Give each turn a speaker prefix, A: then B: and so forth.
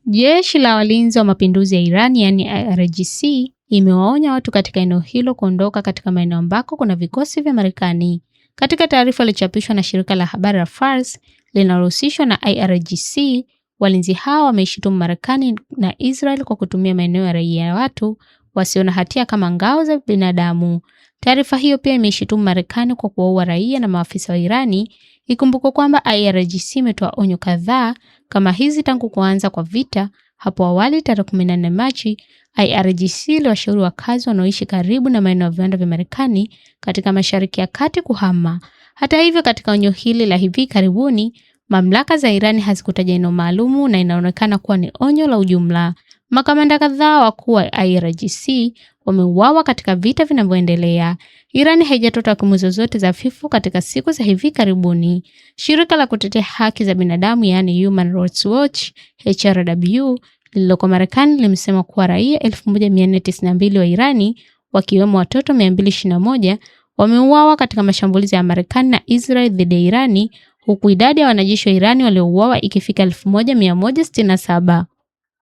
A: Jeshi la Walinzi wa Mapinduzi ya Iran yani IRGC imewaonya watu katika eneo hilo kuondoka katika maeneo ambako kuna vikosi vya Marekani. Katika taarifa iliyochapishwa na shirika la habari la Fars linalohusishwa na IRGC, walinzi hao wameishutumu Marekani na Israel kwa kutumia maeneo ya raia ya watu wasio na hatia kama ngao za binadamu. Taarifa hiyo pia imeishutumu Marekani kwa kuwaua raia na maafisa wa Irani. Ikumbukwe kwamba IRGC imetoa onyo kadhaa kama hizi tangu kuanza kwa vita. Hapo awali tarehe 14 Machi, IRGC iliwashauri wakazi wanaoishi karibu na maeneo ya viwanda vya Marekani katika Mashariki ya Kati kuhama. Hata hivyo, katika onyo hili la hivi karibuni, mamlaka za Irani hazikutaja eneo maalumu na inaonekana kuwa ni onyo la ujumla. Makamanda kadhaa wakuu wa IRGC wameuawa katika vita vinavyoendelea. Irani haijatoa takwimu zozote za vifo katika siku za hivi karibuni. Shirika la kutetea haki za binadamu yani Human Rights Watch HRW lililoko Marekani limesema kuwa raia 1492 wa Irani wakiwemo watoto 221 wameuawa katika mashambulizi ya Marekani na Israel dhidi ya Irani, huku idadi ya wanajeshi wa Irani waliouawa ikifika 1167.